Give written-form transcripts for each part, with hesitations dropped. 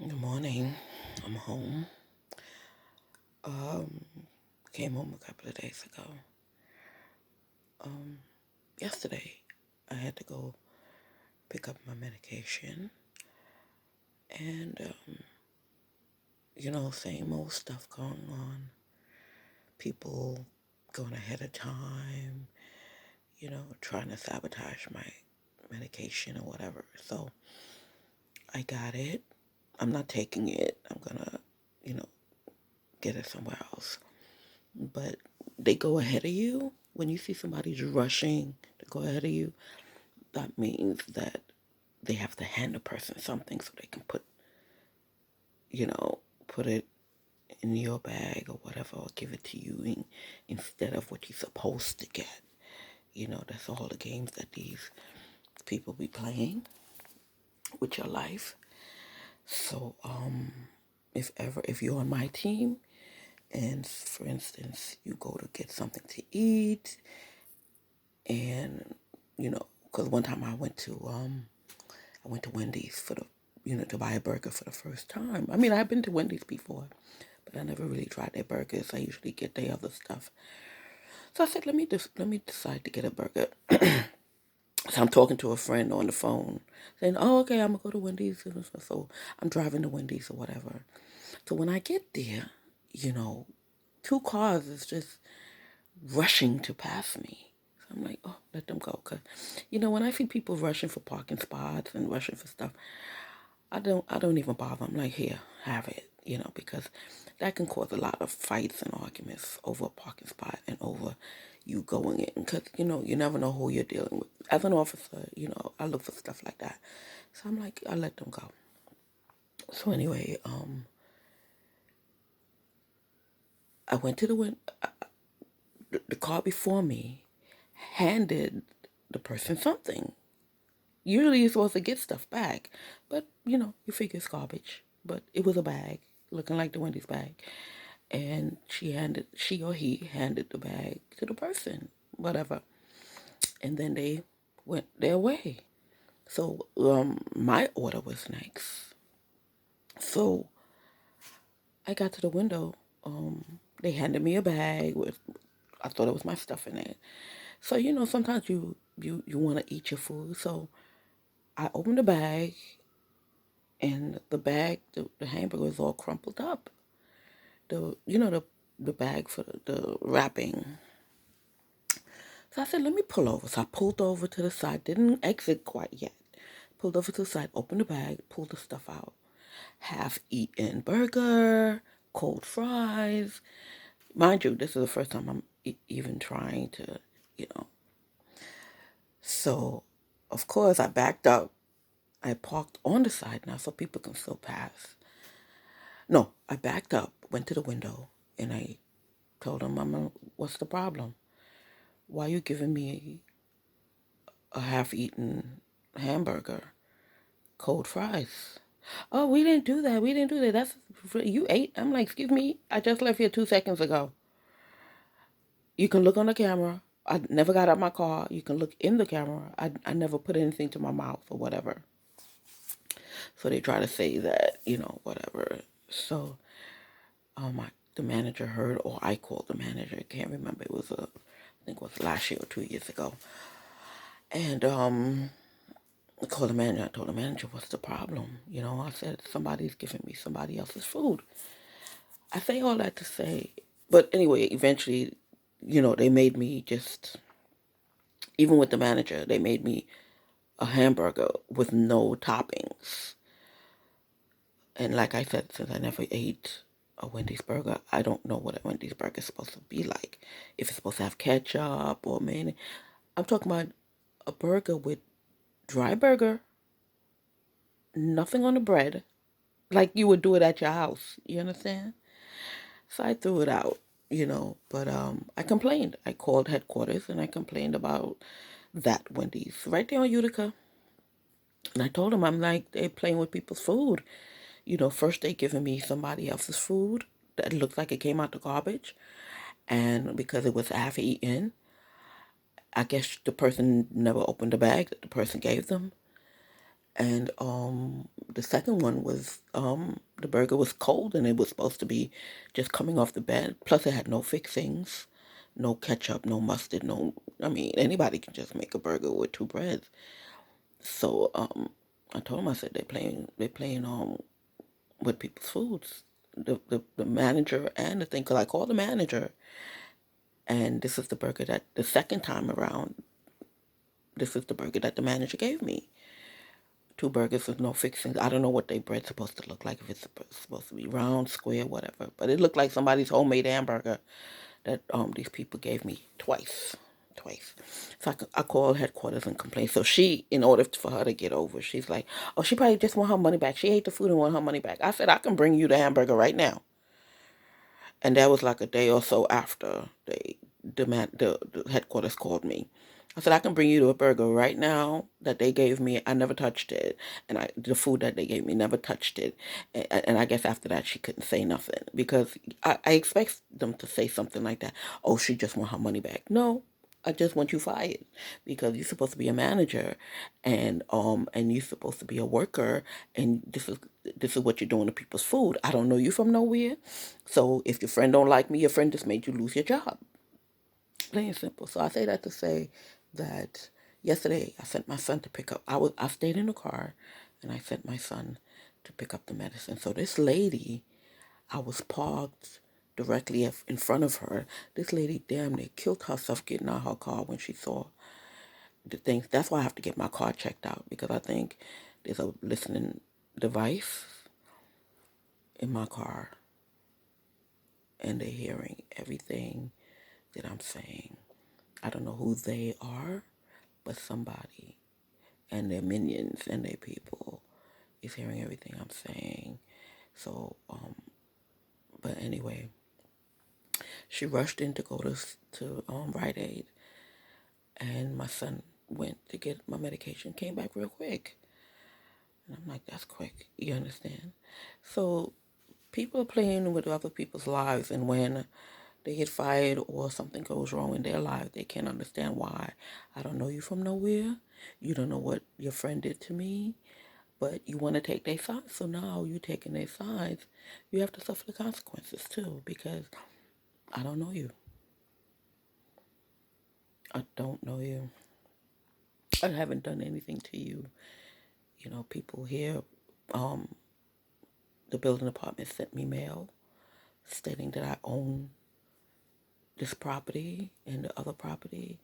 Good morning. I'm home. Um, Came home a couple of days ago. Um, Yesterday, I had to go pick up my medication, and same old stuff going on. People going ahead of time, trying to sabotage my medication or whatever. So I got it. I'm not taking it. I'm gonna, you know, get it somewhere else. But they go ahead of you. When you see somebody's rushing to go ahead of you, that means that they have to hand the person something so they can you know, put it in your bag or whatever, or give it to you instead of what you're supposed to get. That's all the games that these people be playing with your life. So, if you're on my team, and for instance, you go to get something to eat, and because one time I went to Wendy's to buy a burger for the first time. I mean, I've been to Wendy's before, but I never really tried their burgers. I usually get their other stuff. So I said, let me decide to get a burger. So I'm talking to a friend on the phone, saying, "Oh, okay, I'm gonna go to Wendy's." So I'm driving to Wendy's or whatever. So when I get there, you know, two cars is just rushing to pass me. So I'm like, oh, let them go. Cause, when I see people rushing for parking spots and rushing for stuff, I don't even bother. I'm like, here, have it, because that can cause a lot of fights and arguments over a parking spot and over you going in. Because, you never know who you're dealing with. As an officer, I look for stuff like that. So I'm like, I let them go. So anyway, I went to the car before me handed the person something. Usually you're supposed to get stuff back, but you figure it's garbage. But it was a bag, looking like the Wendy's bag. And she or he handed the bag to the person, whatever. And then they went their way. So my order was next. So I got to the window. They handed me a bag with, I thought it was my stuff in it. So sometimes you want to eat your food. So I opened the bag, and the bag, the hamburger was all crumpled up. The bag for the wrapping. So I said, let me pull over. So I pulled over to the side, didn't exit quite yet. Pulled over to the side, opened the bag, pulled the stuff out. Half-eaten burger, cold fries. Mind you, this is the first time I'm even trying to, you know. So, of course, I backed up. I parked on the side now so people can still pass. No, I backed up, went to the window, and I told him, "Mama, what's the problem? Why are you giving me a half-eaten hamburger, cold fries?" "Oh, we didn't do that. We didn't do that. You ate." I'm like, "Excuse me, I just left here 2 seconds ago. You can look on the camera. I never got out my car. You can look in the camera. I never put anything to my mouth or whatever." So they try to say that, whatever. So the manager heard, or I called the manager. I can't remember. I think it was last year or 2 years ago. And I called the manager. I told the manager, what's the problem? I said, somebody's giving me somebody else's food. I say all that to say, but anyway, eventually, they made me just, even with the manager, they made me a hamburger with no toppings. And like I said, since I never ate a Wendy's burger, I don't know what a Wendy's burger is supposed to be like. If it's supposed to have ketchup or mayonnaise. I'm talking about a burger with dry burger, nothing on the bread, like you would do it at your house. You understand? So I threw it out, But I complained. I called headquarters and I complained about that Wendy's right there on Utica. And I told them, I'm like, they're playing with people's food. First they giving me somebody else's food that looked like it came out the garbage. And because it was half eaten, I guess the person never opened the bag that the person gave them. And the second one was the burger was cold and it was supposed to be just coming off the bed. Plus, it had no fixings, no ketchup, no mustard, no. I mean, anybody can just make a burger with two breads. So I told him, I said they playing with people's foods. The manager and the thing, cause I called the manager, and this is the burger that the second time around. This is the burger that the manager gave me. Two burgers with no fixings. I don't know what their bread's supposed to look like. If it's supposed to be round, square, whatever. But it looked like somebody's homemade hamburger that these people gave me twice. So I called headquarters and complained. So she, in order for her to get over, she's like, "Oh, she probably just want her money back. She ate the food and want her money back." I said, "I can bring you the hamburger right now." And that was like a day or so after the headquarters called me. I said, I can bring you to a burger right now that they gave me. I never touched it. And the food that they gave me, never touched it. And I guess after that, she couldn't say nothing because I expect them to say something like that. Oh, she just want her money back. No, I just want you fired because you're supposed to be a manager and you're supposed to be a worker, and this is what you're doing to people's food. I don't know you from nowhere. So if your friend don't like me, your friend just made you lose your job. Plain and simple. So I say that to say that yesterday I sent my son to pick up. I stayed in the car, and I sent my son to pick up the medicine. So this lady, I was parked directly in front of her. This lady damn near killed herself getting out of her car when she saw the things. That's why I have to get my car checked out because I think there's a listening device in my car, and they're hearing everything that I'm saying. I don't know who they are, but somebody and their minions and their people is hearing everything I'm saying. So, but anyway, she rushed in to go to Rite Aid, and my son went to get my medication, came back real quick. And I'm like, that's quick. You understand? So people are playing with other people's lives, and when they get fired or something goes wrong in their life, they can't understand why. I don't know you from nowhere. You don't know what your friend did to me, but you want to take their sides. So now you taking their sides. You have to suffer the consequences too, because I don't know you. I don't know you. I haven't done anything to you. You know, people here, um, the building department sent me mail stating that I own this property and the other property,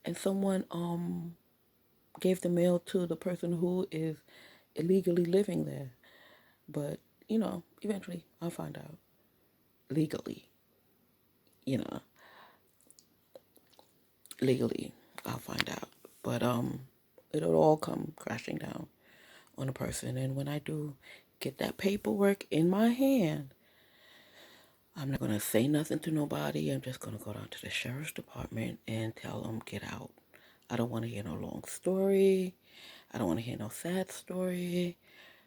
and someone gave the mail to the person who is illegally living there. But eventually I'll find out legally. You know, legally I'll find out. But it'll all come crashing down on a person, and when I do get that paperwork in my hand, I'm not going to say nothing to nobody. I'm just going to go down to the sheriff's department and tell them, get out. I don't want to hear no long story. I don't want to hear no sad story.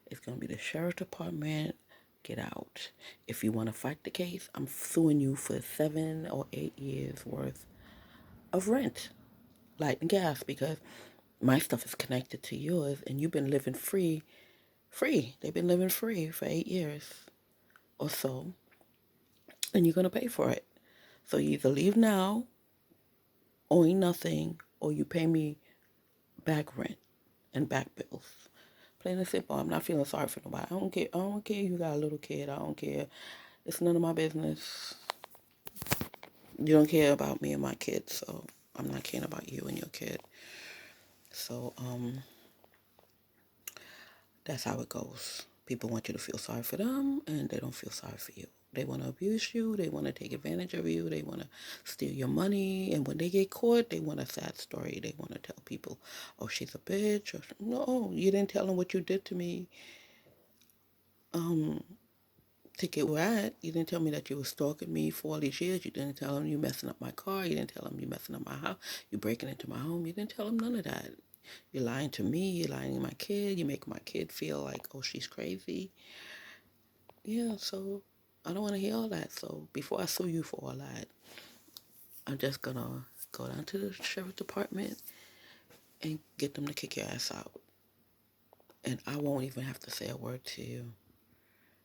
It's going to be the sheriff's department. Get out. If you want to fight the case, I'm suing you for 7 or 8 years worth of rent, light and gas, because my stuff is connected to yours and you've been living free. Free. They've been living free for 8 years or so, and you're going to pay for it. So you either leave now, owing nothing, or you pay me back rent and back bills. Plain and simple. I'm not feeling sorry for nobody. I don't care. I don't care. You got a little kid. I don't care. It's none of my business. You don't care about me and my kids, so I'm not caring about you and your kid. So that's how it goes. People want you to feel sorry for them, and they don't feel sorry for you. They want to abuse you. They want to take advantage of you. They want to steal your money. And when they get caught, they want a sad story. They want to tell people, oh, she's a bitch. Or, no, you didn't tell them what you did to me to get where I at. You didn't tell me that you were stalking me for all these years. You didn't tell them you messing up my car. You didn't tell them you messing up my house. You breaking into my home. You didn't tell them none of that. You're lying to me. You're lying to my kid. You make my kid feel like, oh, she's crazy. Yeah, so I don't want to hear all that. So before I sue you for all that, I'm just going to go down to the sheriff's department and get them to kick your ass out. and I won't even have to say a word to you.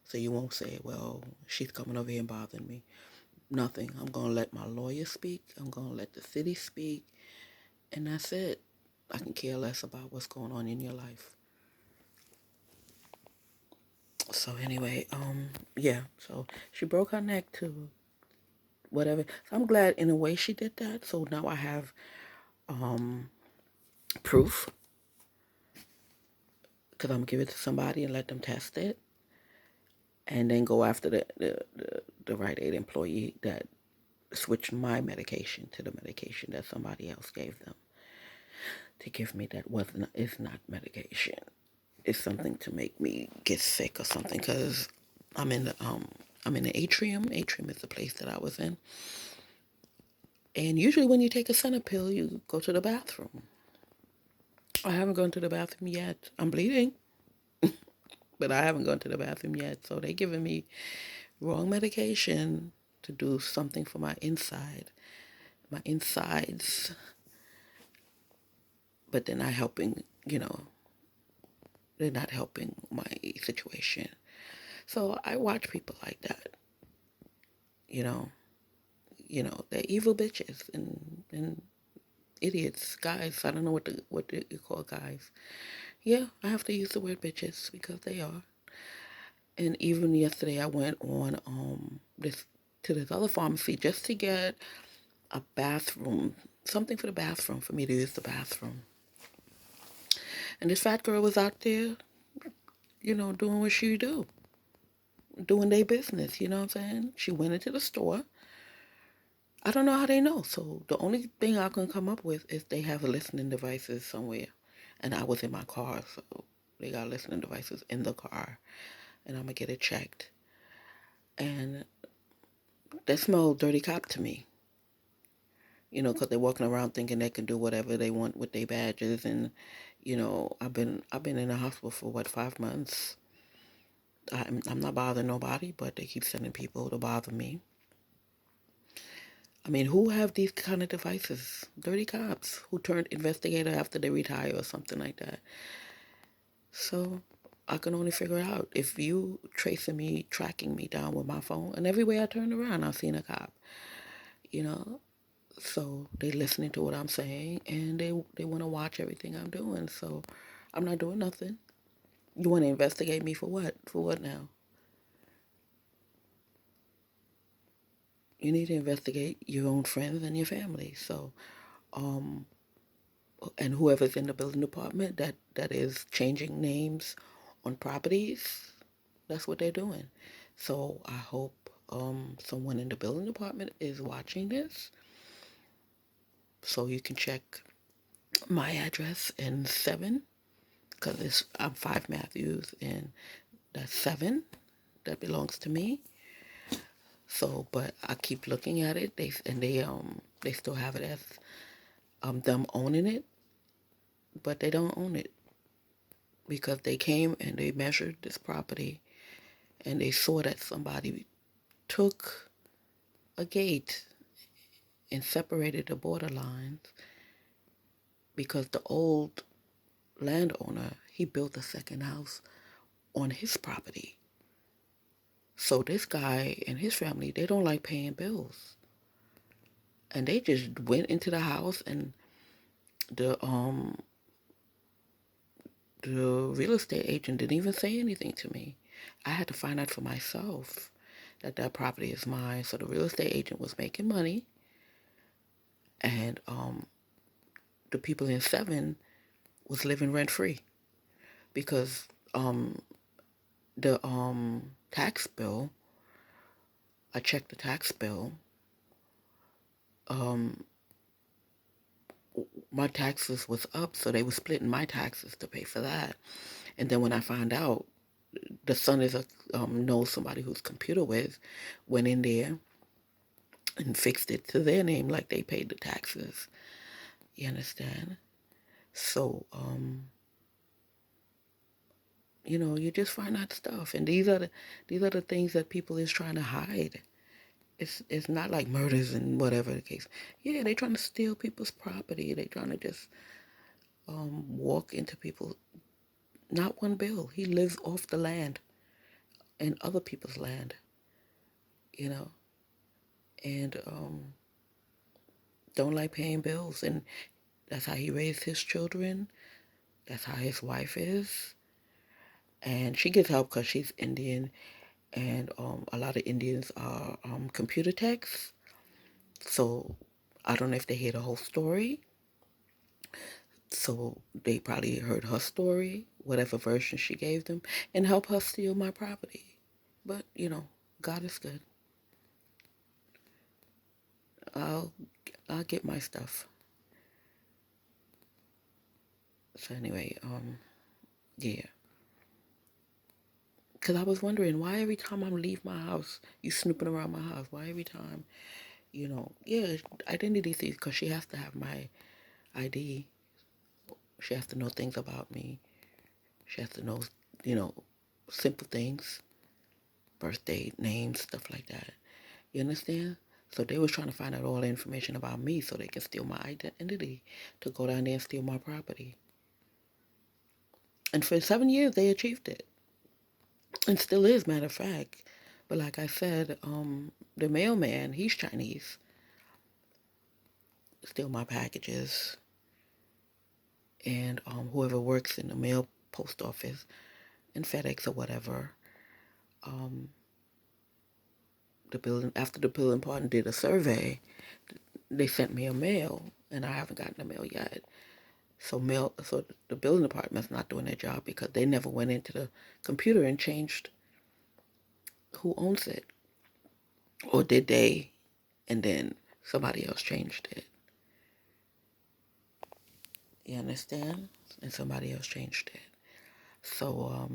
So you won't say, well, she's coming over here and bothering me. Nothing. I'm going to let my lawyer speak. I'm going to let the city speak. And that's it. I can care less about what's going on in your life. So anyway, yeah. So she broke her neck to whatever. So I'm glad in a way she did that. So now I have proof because I'm going to give it to somebody and let them test it. And then go after the Rite Aid employee that switched my medication to the medication that somebody else gave them to give me that is not medication. It's something to make me get sick or something because I'm in the atrium. Atrium is the place that I was in. And usually when you take a center pill, you go to the bathroom. I haven't gone to the bathroom yet. I'm bleeding, but I haven't gone to the bathroom yet. So they giving me wrong medication to do something for my insides, but they're not helping, they're not helping my situation. So I watch people like that, you know, they're evil bitches and idiots, guys. I don't know what you call guys. Yeah, I have to use the word bitches because they are. And even yesterday, I went on this to this other pharmacy just to get a bathroom, something for the bathroom for me to use the bathroom. And this fat girl was out there, doing what she do, doing their business. You know what I'm saying? She went into the store. I don't know how they know. So the only thing I can come up with is they have listening devices somewhere. And I was in my car, so they got listening devices in the car. And I'm going to get it checked. And that smelled dirty cop to me. Because they're walking around thinking they can do whatever they want with their badges. And, I've been in the hospital for, 5 months. I'm not bothering nobody, but they keep sending people to bother me. I mean, who have these kind of devices? Dirty cops who turned investigator after they retire or something like that. So I can only figure out if you tracking me down with my phone, and everywhere I turned around, I seen a cop. You know, so they listening to what I'm saying, and they want to watch everything I'm doing. So I'm not doing nothing. You want to investigate me for what? For what now? You need to investigate your own friends and your family. So, and whoever's in the building department that is changing names on properties, that's what they're doing. So I hope someone in the building department is watching this, so you can check my address in 7, because I'm 5 Matthews, and that's 7 that belongs to me. So, but I keep looking at it. They still have it as them owning it, but they don't own it because they came and they measured this property and they saw that somebody took a gate and separated the border lines because the old landowner, he built a second house on his property. So this guy and his family, they don't like paying bills. And they just went into the house, and the the real estate agent didn't even say anything to me. I had to find out for myself that property is mine. So the real estate agent was making money, and the people in 7 was living rent free because the tax bill, I checked the tax bill. My taxes was up, so they were splitting my taxes to pay for that. And then when I found out, the son knows somebody whose computer went in there and fixed it to their name like they paid the taxes. You understand? So, you just find out stuff, and these are the things that people is trying to hide. It's not like murders and whatever the case. Yeah, they trying to steal people's property. They trying to just walk into people's Not one bill. He lives off the land and other people's land, you know, and don't like paying bills. And that's how he raised his children. That's how his wife is. And she gets help because she's Indian, and a lot of Indians are computer techs. So I don't know if they hear the whole story. So they probably heard her story, whatever version she gave them, and help her steal my property. But, God is good. I'll I'll get my stuff. So anyway, yeah. Because I was wondering why every time I leave my house, you snooping around my house. Why every time, yeah, identity thief, because she has to have my ID. She has to know things about me. She has to know, you know, simple things, birthday, names, stuff like that. You understand? So they was trying to find out all the information about me so they can steal my identity to go down there and steal my property. And for 7 years, they achieved it. And still is, matter of fact. But like I said, the mailman, he's Chinese. Steal my packages. And whoever works in the mail post office and FedEx or whatever, um, after the building partner did a survey, they sent me a mail, and I haven't gotten the mail yet. So the building department's not doing their job because they never went into the computer and changed who owns it, or did they? And then somebody else changed it. You understand? And somebody else changed it. So